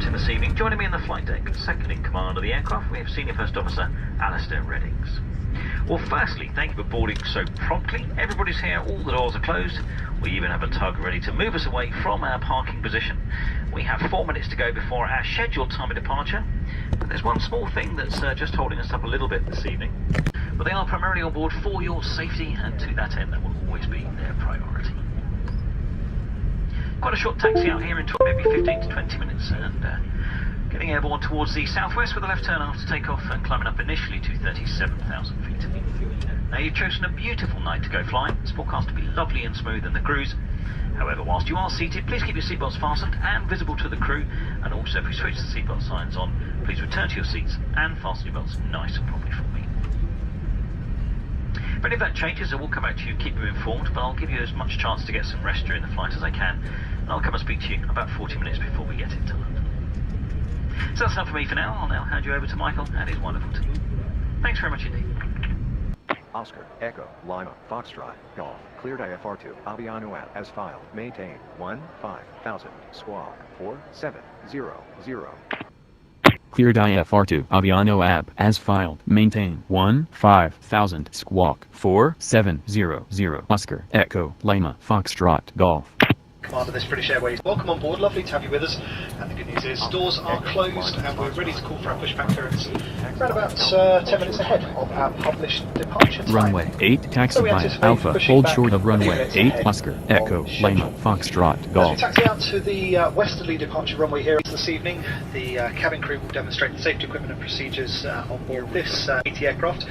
Captain this evening. Joining me in the flight deck, second in command of the aircraft, we have Senior First Officer Alistair Reddings. Well, firstly, thank you for boarding so promptly. Everybody's here, all the doors are closed. We even have a tug ready to move us away from our parking position. We have 4 minutes to go before our scheduled time of departure. But there's one small thing that's just holding us up a little bit this evening. But they are primarily on board for your safety, and to that end, that will always be their priority. Quite a short taxi out here into maybe 15 to 20 minutes, and getting airborne towards the southwest with a left turn after takeoff and climbing up initially to 37,000 feet. Now, you've chosen a beautiful night to go flying. It's forecast to be lovely and smooth in the cruise. However, whilst you are seated, please keep your seatbelts fastened and visible to the crew, and also if we switch the seatbelt signs on, please return to your seats and fasten your belts nice and properly for me. But if that changes, I will come back to you and keep you informed, but I'll give you as much chance to get some rest during the flight as I can, and I'll come and speak to you about 40 minutes before we get into London. So that's enough for me for now. I'll now hand you over to Michael and his wonderful team. Thanks very much indeed. Oscar, Echo, Lima, Foxtrot, Golf, cleared IFR2, Aviano app as filed, maintain 15,000, squawk 4700. Cleared IFR2, Aviano app as filed, maintain 15,000, squawk 4700. Oscar, Echo, Lima, Foxtrot, Golf. Commander of this British Airways, welcome on board, lovely to have you with us, and the good news is doors are closed and we're ready to call for our pushback clearance around about 10 minutes ahead of our published departure time. Runway 8, taxi via Alpha, hold short of runway 8, Oscar, Echo, Lima, Foxtrot, Golf. As we taxi out to the westerly departure runway here this evening, the cabin crew will demonstrate the safety equipment and procedures on board this 80 aircraft.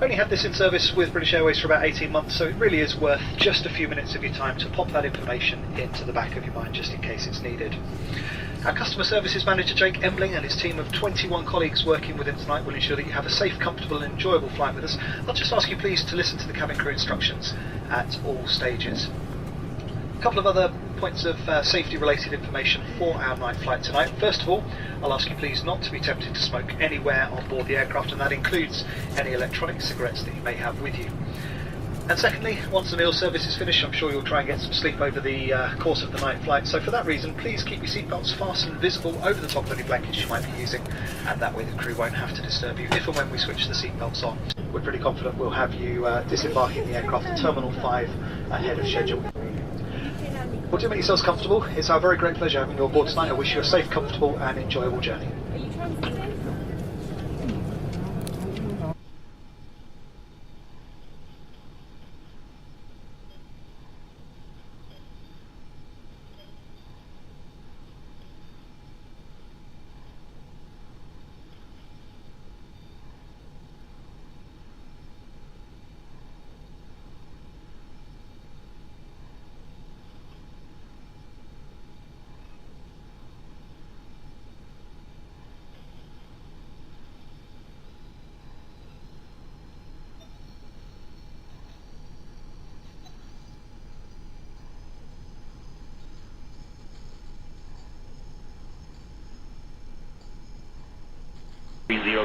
Only had this in service with British Airways for about 18 months, so it really is worth just a few minutes of your time to pop that information into the back of your mind just in case it's needed. Our customer services manager Jake Embling and his team of 21 colleagues working with him tonight will ensure that you have a safe, comfortable and enjoyable flight with us. I'll just ask you please to listen to the cabin crew instructions at all stages. A couple of other points of safety related information for our night flight tonight. First of all, I'll ask you please not to be tempted to smoke anywhere on board the aircraft, and that includes any electronic cigarettes that you may have with you. And secondly, once the meal service is finished, I'm sure you'll try and get some sleep over the course of the night flight. So for that reason, please keep your seatbelts fastened visible over the top of any blankets you might be using, and that way the crew won't have to disturb you if and when we switch the seatbelts on. We're pretty confident we'll have you disembarking the aircraft at Terminal 5 ahead of schedule. Well, do make yourselves comfortable. It's our very great pleasure having you on board tonight. I wish you a safe, comfortable and enjoyable journey.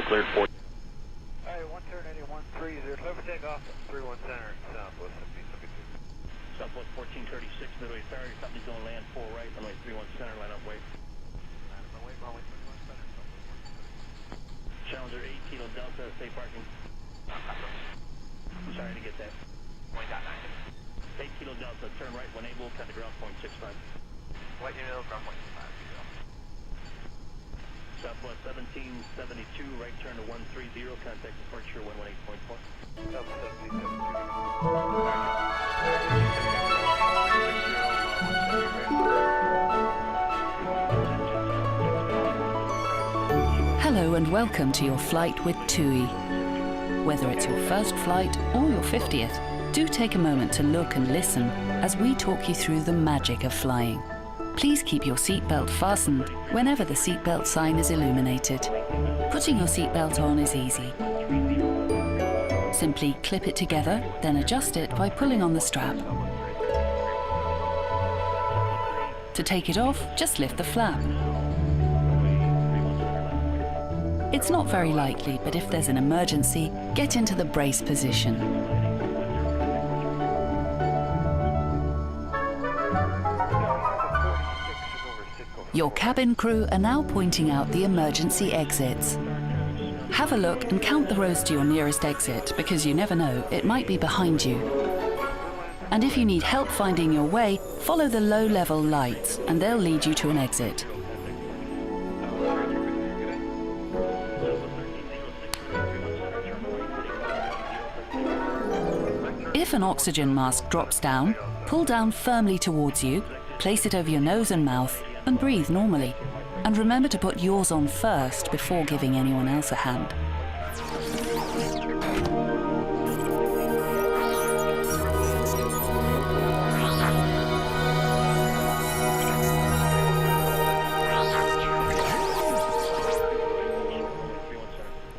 Cleared 4. Alright, 130, 130, clear for takeoff, 31 center, southwest of Southwest 1436, midway tower, your company's going to land 4 right, runway 31 center, line up wait. Line up wait, runway 31 center, southwest 130. Challenger 8 Kilo Delta, safe parking. I'm sorry to get that. 8 Kilo Delta, turn right when able, cut the ground point 65. White Unit, ground point 65. Southwest 1772, right turn to 130, contact departure 118.4. Southwest 1772. Hello and welcome to your flight with TUI. Whether it's your first flight or your 50th, do take a moment to look and listen as we talk you through the magic of flying. Please keep your seatbelt fastened whenever the seatbelt sign is illuminated. Putting your seatbelt on is easy. Simply clip it together, then adjust it by pulling on the strap. To take it off, just lift the flap. It's not very likely, but if there's an emergency, get into the brace position. Your cabin crew are now pointing out the emergency exits. Have a look and count the rows to your nearest exit, because you never know, it might be behind you. And if you need help finding your way, follow the low-level lights and they'll lead you to an exit. If an oxygen mask drops down, pull down firmly towards you, place it over your nose and mouth, and breathe normally. And remember to put yours on first before giving anyone else a hand.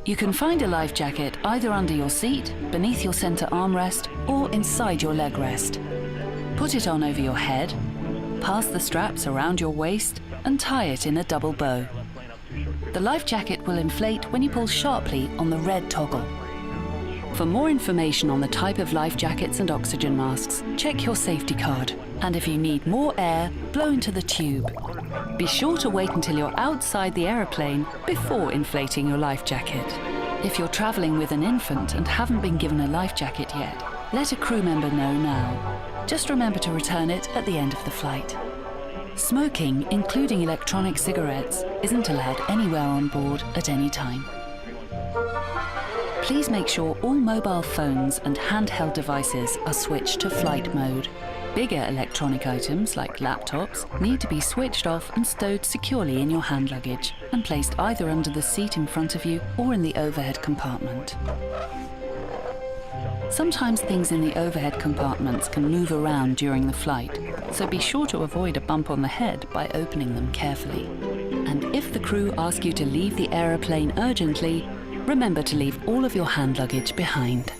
You can find a life jacket either under your seat, beneath your center armrest, or inside your leg rest. Put it on over your head, pass the straps around your waist, and tie it in a double bow. The life jacket will inflate when you pull sharply on the red toggle. For more information on the type of life jackets and oxygen masks, check your safety card. And if you need more air, blow into the tube. Be sure to wait until you're outside the aeroplane before inflating your life jacket. If you're traveling with an infant and haven't been given a life jacket yet, let a crew member know now. Just remember to return it at the end of the flight. Smoking, including electronic cigarettes, isn't allowed anywhere on board at any time. Please make sure all mobile phones and handheld devices are switched to flight mode. Bigger electronic items, like laptops, need to be switched off and stowed securely in your hand luggage and placed either under the seat in front of you or in the overhead compartment. Sometimes things in the overhead compartments can move around during the flight, so be sure to avoid a bump on the head by opening them carefully. And if the crew ask you to leave the aeroplane urgently, remember to leave all of your hand luggage behind.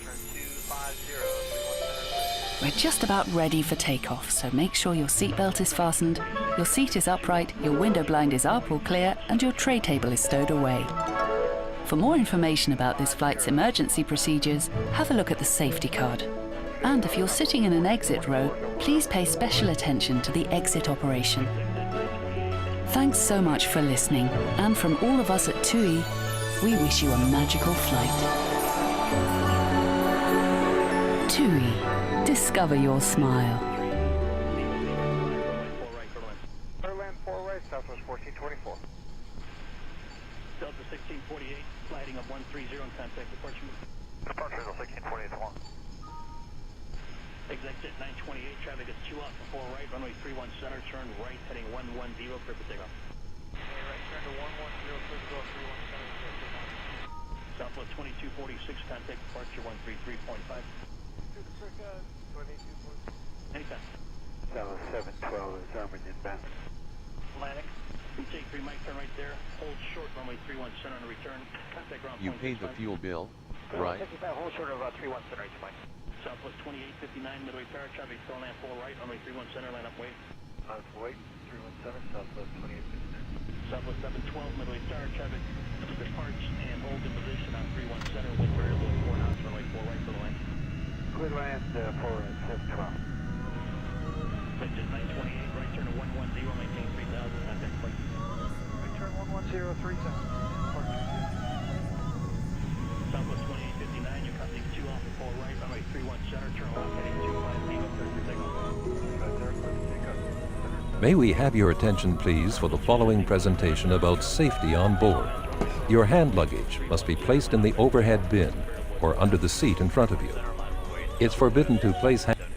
We're just about ready for takeoff, so make sure your seatbelt is fastened, your seat is upright, your window blind is up or clear, and your tray table is stowed away. For more information about this flight's emergency procedures, have a look at the safety card. And if you're sitting in an exit row, please pay special attention to the exit operation. Thanks so much for listening, and from all of us at TUI, we wish you a magical flight. TUI, discover your smile. Berlin 4 right, Southwest 1424. Delta 1648, sliding of 130 and contact departure. Departure is 1648 1. Exit 928, traffic is 2 off before right, runway 31 center, turn right, heading 110, clear for takeoff. Right, turn to 110, clear to go 31 center, clear for takeoff. Southwest 2246, contact departure 133.5. Circa 2246. Anytime. Southwest 712 is armored inbound. Atlantic, take 3 mic, turn right there, hold short, runway 31 center on return, contact ground You point paid the 65. fuel bill, right? 55, hold short of 31 center, H Mike. Southwest 2859, midway tower, traffic still land 4 right, runway 31 center, line up wait. Wait, 31 center, Southwest 2859. Southwest 712, midway tower, traffic departs and hold in position on 31 center, wind variable 4 knots, runway 4 right for the lane. Clear land for 712. Exit 928, right turn to 110, maintain 3000, contact flight. Return 110, 3000. Southwest 2859, your company 2 off and 4 right, runway 31 center, turn left heading 250, clear for takeoff. May we have your attention, please, for the following presentation about safety on board. Your hand luggage must be placed in the overhead bin or under the seat in front of you. It's forbidden to place Southwest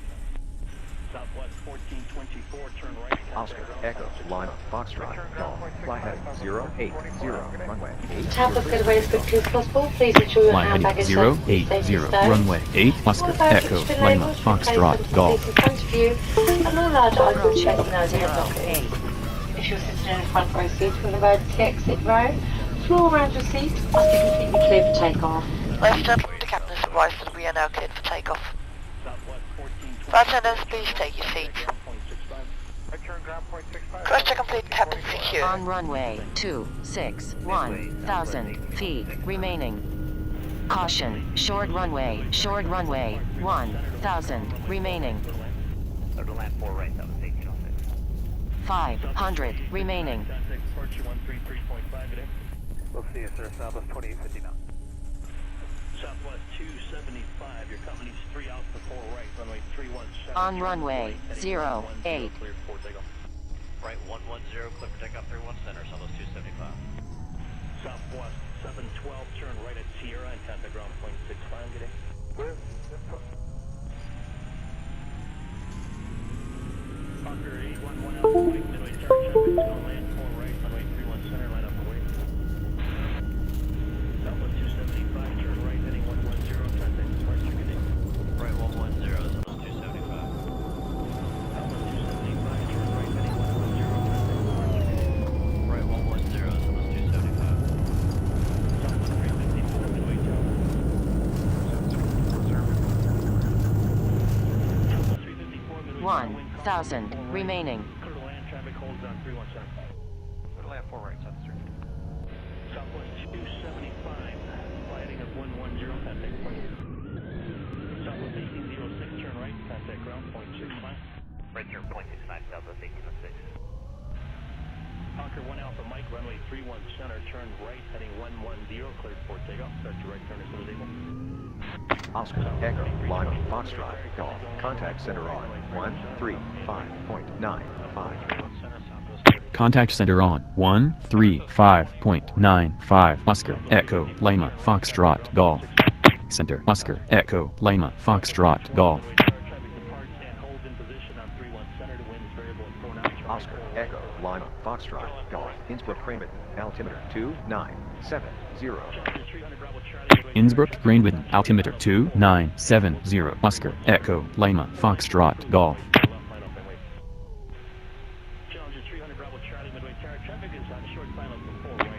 1424, turn right. Oscar, Echo, Lima, Foxtrot, Golf, fly heading 080, runway 8. Tap of good away as quickly as possible. Please ensure your Fly hand heading baggage 080, runway 8, Oscar, Echo, Lima, Foxtrot, Golf. In front of you, and all large items checking out in your pocket. If you're sitting in a front row seat with an emergency exit row, floor around your seat must be completely clear for takeoff. Ladies and gentlemen, the captain has advised that we are now cleared for takeoff. Flight attendants, please take your seats. Return ground point 65. Cross check complete, cabin secure. On runway 261, 1,000 feet remaining. Caution, short runway 1,000 remaining. So to land 4 right, that was 1806. 500 remaining. Contact departure 133.5 today. We'll see you, sir. Southwest 2859. Southwest 275, your company's 3 out for 4 right, runway 31 On runway 08. Clear for takeoff. Right 110, clear for takeoff 31 center, Southwest 275. Southwest 712, turn right at Sierra and contact ground point 65, good day. Clear. Parker 811 Alpha Mike, midway tower traffic, going to land 4 right, runway 31 center, line up and wait. Southwest 275, turn right, heading 110, contact departure, good day. Right 110, Southwest 275. Southwest 275, turn right, heading 110, contact departure, good day. Right 110, Southwest 275. Southwest 354, midway tower. Southwest 354, midway tower, wind 1000 remaining. clear to land, traffic holds on 31 center. Clear to land 4 right, Southwest 3. Southwest 275, fly heading of 110, contact departure. Southwest 1806, turn right, contact ground point 65. Right turn point 69, Southwest 1806. Conquer 1 Alpha Mike, runway 31 center, turn right, heading 110, cleared for takeoff. Start your right turn as soon as able. Oscar, Echo, Lima, Foxtrot, Golf. Contact center on 135.95. Contact center on 135.95 Oscar, Echo, Lima, Foxtrot, Golf. Center, Oscar, Echo, Lima, Foxtrot, Golf. Oscar, Echo, Lima, Foxtrot, Golf. Innsbruck, Cramerton, altimeter 2970. Innsbruck, Greenwood, altimeter 2970 Oscar, Echo, Lima, Foxtrot, Golf.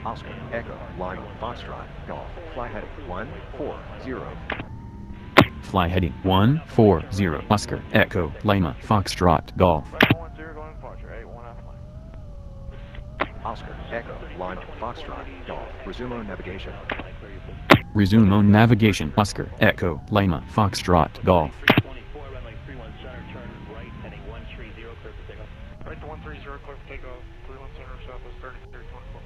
Oscar, Echo, Lima, Foxtrot, Golf. Fly heading 140. Fly heading 140 Oscar, Echo, Lima, Foxtrot, Golf. Right 110, going departure, 81 Alpha Mike. Oscar, Echo, Lima, Foxtrot, Golf. Resume on navigation. Resume on navigation Oscar, Echo, Lima, Foxtrot, Golf. 324, runway 31 center, turn right, heading 130, clear for takeoff. Right to 130, clear for takeoff, 31 center, Southwest 3324.